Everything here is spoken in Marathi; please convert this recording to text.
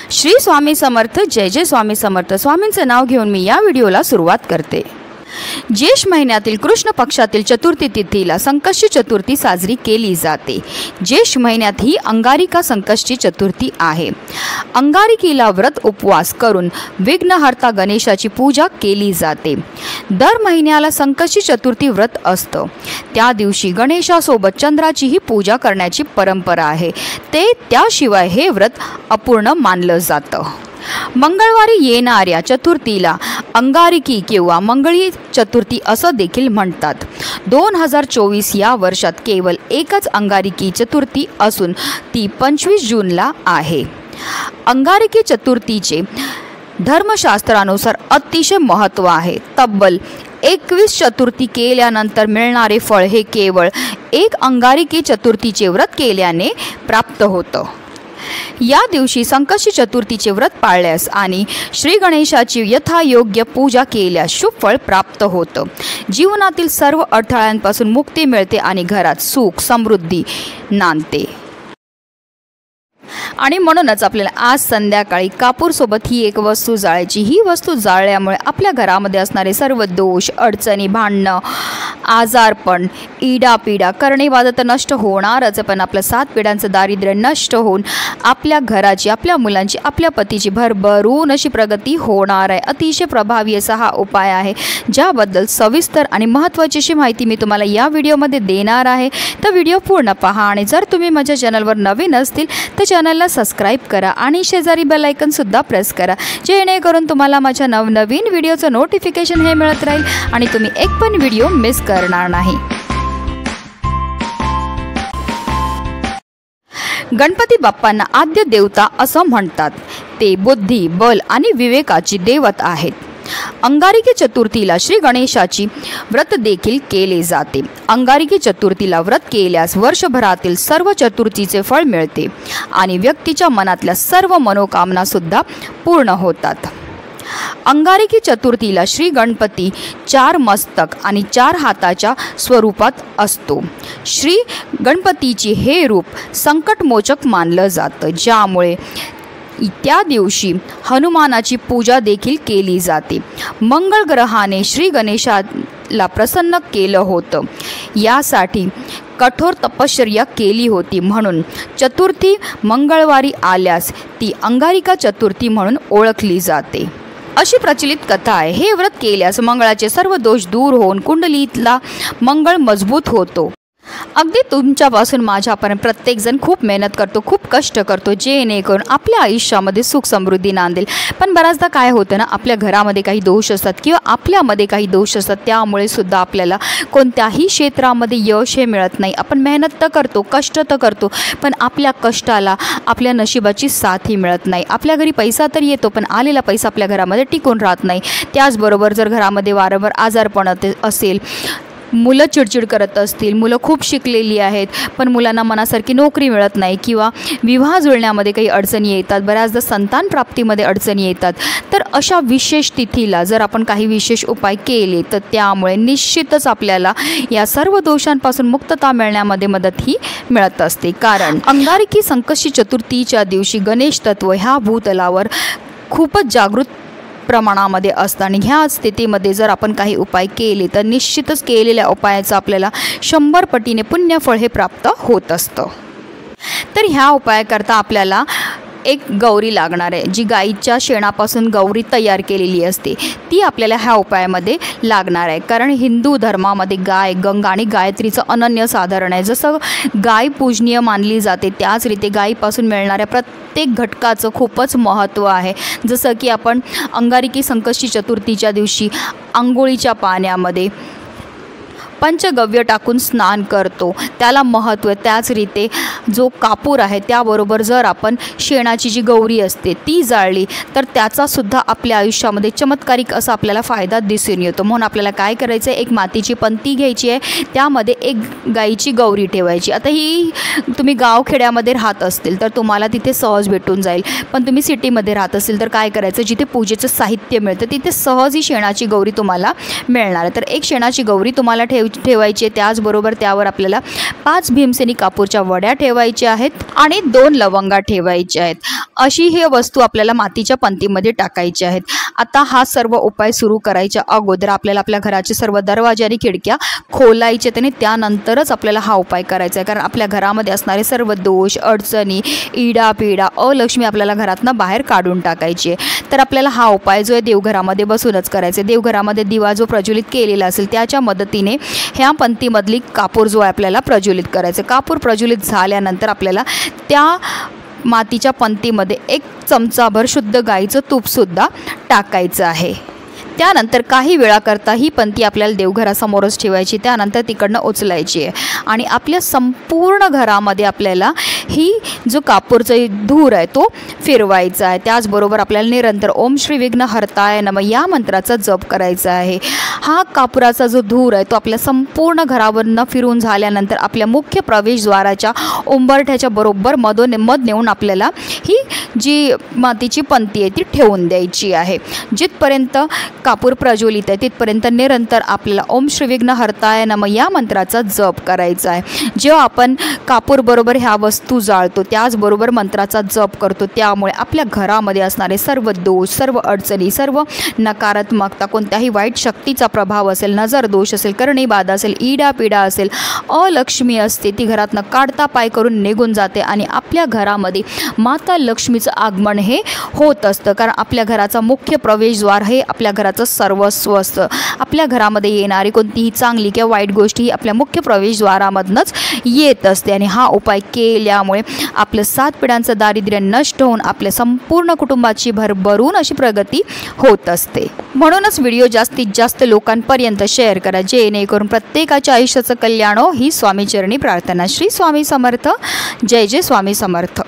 श्री स्वामी समर्थ, जय जय स्वामी समर्थ। स्वामींचं नाव घेऊन मी या व्हिडिओला सुरुवात करते। ज्येष्ठ महिन्यातील कृष्ण पक्षातील चतुर्थी तिथीला संकष्टी चतुर्थी साजरी केली जाते। ज्येष्ठ महिन्यात ही अंगारिका संकष्टी चतुर्थी आहे। अंगारिकीला व्रत उपवास करून विघ्नहर्ता गणेशाची पूजा केली जाते। दर महिन्याला संकष्टी चतुर्थी व्रत असतं। त्या दिवशी गणेशासोबत चंद्राचीही पूजा करण्याची परंपरा आहे। त्याशिवाय हे व्रत अपूर्ण मानलं जातं। मंगळवारी येणाऱ्या चतुर्थीला अंगारिकी किंवा मंगळी चतुर्थी असं देखील म्हणतात। 2024 या वर्षात केवळ एकच अंगारिकी चतुर्थी असून ती 25 जूनला आहे। अंगारिकी चतुर्थीचे धर्मशास्त्रानुसार अतिशय महत्त्व आहे। तब्बल 21 चतुर्थी केल्यानंतर मिळणारे फळ हे केवळ एक अंगारिकी चतुर्थीचे व्रत केल्याने प्राप्त होतं। या दिवशी संकष्टी चतुर्थीचे व्रत पाळल्यास आणि श्री गणेशाची यथायोग्य पूजा केल्यास शुभ फळ प्राप्त होतं। जीवनातील सर्व अडथळ्यांपासून मुक्ती मिळते आणि घरात सुख समृद्धी नांदते। आणि म्हणूनच आपल्याला आज संध्याकाळी कापूरसोबत ही एक वस्तू जाळायची। ही वस्तू जाळल्यामुळे आपल्या घरामध्ये असणारे सर्व दोष, अडचणी, भांडणं, आजारपण, इडापिडा, करणेवाद तर नष्ट होणारच, पण आपलं 7 पिढ्यांचं दारिद्र्य नष्ट होऊन आपल्या घराची, आपल्या मुलांची, आपल्या पतीची भरभरून अशी प्रगती होणार आहे। अतिशय प्रभावी असा हा उपाय आहे, ज्याबद्दल सविस्तर आणि महत्त्वाची अशी माहिती मी तुम्हाला या व्हिडिओमध्ये देणार आहे। तर व्हिडिओ पूर्ण पहा आणि जर तुम्ही माझ्या चॅनलवर नवीन असतील तर चॅनलला सबस्क्राइब करा आणि शेजारी बेल आयकॉन सुद्धा प्रेस करा, जेणेकरून तुम्हाला माझ्या नवनवीन व्हिडिओचं नोटिफिकेशन हे मिळत राहील आणि तुम्ही एक पण व्हिडिओ मिस करणार नाही। गणपती बाप्पांना आद्य देवता असं म्हणतात। ते बुद्धी, बल आणि विवेकाची देवत आहेत। अंगारिकी चतुर्थीला श्री गणेशाची व्रत देखील केले जाते। अंगारिकी चतुर्थीला व्रत केल्यास वर्षभरातील सर्व चतुर्थीचे फळ मिळते आणि व्यक्तीच्या मनातल्या सर्व मनोकामना सुद्धा पूर्ण होतात। अंगारिकी चतुर्थीला श्री गणपती 4 मस्तक आणि 4 हाताच्या स्वरूपात असतो। श्री गणपतीचे हे रूप संकटमोचक मानलं जातं, ज्यामुळे त्या दिवशी हनुमानाची पूजा देखील केली जाते। मंगळ ग्रहाने श्री गणेशाला प्रसन्न केलं होतं, यासाठी कठोर तपश्चर्या केली होती, म्हणून चतुर्थी मंगळवारी आल्यास ती अंगारिका चतुर्थी म्हणून ओळखली जाते। अशी प्रचलित कथा आहे। हे व्रत केल्यास मंगळाचे सर्व दोष दूर होऊन कुंडलीतला मंगळ मजबूत होतो। अगदी तुमच्यापासून माझ्यापर्यंत प्रत्येकजण खूप मेहनत करतो, खूप कष्ट करतो, जेणेकरून आपल्या आयुष्यामध्ये सुख समृद्धी नांदेल। पण बऱ्याचदा काय होतं ना, आपल्या घरामध्ये काही दोष असतात किंवा आपल्यामध्ये काही दोष असतात, त्यामुळे सुद्धा आपल्याला कोणत्याही क्षेत्रामध्ये यश हे मिळत नाही। आपण मेहनत तर करतो, कष्ट तर करतो, पण आपल्या कष्टाला आपल्या नशिबाची साथही मिळत नाही। आपल्या घरी पैसा तर येतो, पण आलेला पैसा आपल्या घरामध्ये टिकून राहत नाही। त्याचबरोबर जर घरामध्ये वारंवार आजारपण असेल, मुलं चिडचिड करत असतील, मुलं खूप शिकलेली आहेत पण मुलांना मनासारखी नोकरी मिळत नाही, किंवा विवाह जुळण्यामध्ये काही अडचणी येतात, बऱ्याचदा संतान प्राप्तीमध्ये अडचणी येतात, तर अशा विशेष तिथीला जर आपण काही विशेष उपाय केले तर त्यामुळे निश्चितच आपल्याला या सर्व दोषांपासून मुक्तता मिळण्यामध्ये मदतही मिळत असते। कारण अंगारिकी संकष्टी चतुर्थीच्या दिवशी गणेश तत्व ह्या भूतलावर खूपच जागृत प्रमाणामध्ये असतं आणि ह्या स्थितीमध्ये जर आपण काही उपाय केले तर निश्चितच केलेल्या उपायाचं आपल्याला 100 पटीने पुण्यफळ हे प्राप्त होत असतं। तर ह्या उपायाकरता आपल्याला एक गौरी लागणार आहे, जी गाईच्या शेणापासून गौरी तयार केलेली असते, ती आपल्याला ह्या उपायामध्ये लागणार आहे। कारण हिंदू धर्मामध्ये गाय, गंगा आणि गायत्रीचं अनन्य साधारण आहे। जसं गाय पूजनीय मानली जाते, त्याच रीते गायीपासून मिळणाऱ्या प्रत्येक घटकाचं खूपच महत्त्व आहे। जसं की आपण अंगारिकी संकष्टी चतुर्थीच्या दिवशी आंघोळीच्या पाण्यामध्ये पंचगव्य टाकून स्नान करतो, त्याला महत्त्व। त्याच रीते जो कापूर आहे त्याबरोबर जर आपण शेणाची जी गौरी असते ती जाळली तर त्याचासुद्धा आपल्या आयुष्यामध्ये चमत्कारिक असा आपल्याला फायदा दिसून येतो। म्हणून आपल्याला काय करायचं आहे, एक मातीची पंती घ्यायची आहे, त्यामध्ये एक गाईची गौरी ठेवायची। आता ही तुम्ही गावखेड्यामध्ये राहत असतील तर तुम्हाला तिथे सहज भेटून जाईल, पण तुम्ही सिटीमध्ये राहत असेल तर काय करायचं, जिथे पूजेचं साहित्य मिळतं तिथे सहज ही शेणाची गौरी तुम्हाला मिळणार आहे। तर एक शेणाची गौरी तुम्हाला ठेवायची ठेवायची. त्याचबरोबर त्यावर आपल्याला 5 भीमसेनी कापूरच्या वड्या ठेवायच्या आहेत आणि 2 लवंगा ठेवायच्या आहेत. अशी ही वस्तू आपल्याला मातीच्या पंतीमध्ये टाकायच्या आहेत. आता हा सर्व उपाय सुरू करायच्या अगोदर आपल्याला आपल्या घराचे सर्व दरवाजे आणि खिडक्या खोलायचे आणि त्यानंतरच आपल्याला हा उपाय करायचा आहे. कारण आपल्या घरामध्ये असणारे सर्व दोष, अडचणी, इडापिडा, अलक्ष्मी आपल्याला घरातनं बाहेर काढून टाकायची आहे. तर आपल्याला हा उपाय जो आहे देवघरामध्ये बसूनच करायचा आहे. देवघरामध्ये दिवा जो प्रज्वलित केलेला असेल त्याच्या मदतीने ह्या पंथीमधली कापूर जो आहे आपल्याला प्रज्वलित करायचं. कापूर प्रज्वलित झाल्यानंतर आपल्याला त्या मातीच्या पंथीमध्ये 1 चमचाभर शुद्ध गाईचं तूपसुद्धा टाकायचं आहे. त्यानंतर काही वेळाकरता ही पंथी आपल्याला देवघरासमोरच ठेवायची. त्यानंतर तिकडनं उचलायची आहे आणि आपल्या संपूर्ण घरामध्ये आपल्याला ही जो कापूरचा धूर आहे तो फिरवायचा आहे. त्याचबरोबर आपल्याला निरंतर ओम श्री विघ्न हरताय नमः या मंत्राचा जप करायचा आहे. हा कापुराचा जो धूर आहे तो आपल्या संपूर्ण घरावरनं फिरून झाल्यानंतर आपल्या मुख्य प्रवेशद्वाराच्या उंबरठ्याच्या बरोबर मध नेऊन आपल्याला ही जी मातीची पंथी आहे ती ठेवून द्यायची आहे. जिथपर्यंत कापूर प्रज्वलित आहे तिथपर्यंत निरंतर आपल्याला ओम श्री विघ्न हरताय नमः या मंत्राचा जप करायचा आहे. जेव्हा आपण कापूर बरोबर ह्या वस्तू जाळतो त्याचबरोबर मंत्राचा जप करतो त्यामुळे आपल्या घरामध्ये असणारे सर्व दोष, सर्व अडचणी, सर्व नकारात्मकता, कोणत्याही वाईट शक्तीचा प्रभाव असेल, नजर दोष असेल, करणीबाधा असेल, इडापिडा असेल, अलक्ष्मी असते ती घरातनं काढता पाय करून निघून जाते आणि आपल्या घरामध्ये माता लक्ष्मीचं आगमन हे होत असतं. कारण आपल्या घराचा मुख्य प्रवेशद्वार हे आपल्या घराचं सर्वस्व असतं. आपल्या घरामध्ये येणारी कोणतीही चांगली किंवा वाईट गोष्टी ही आपल्या मुख्य प्रवेशद्वारामधूनच येत असते आणि हा उपाय केल्यामुळे आपलं 7 पिढ्यांचं दारिद्र्य नष्ट होऊन आपल्या संपूर्ण कुटुंबाची भरभरून अशी प्रगती होत असते. म्हणूनच व्हिडिओ जास्तीत जास्त लोकांपर्यंत शेअर करा जेणेकरून प्रत्येकाच्या आयुष्याचं कल्याण हो ही स्वामीचरणी प्रार्थना. श्री स्वामी समर्थ. जय जय स्वामी समर्थ.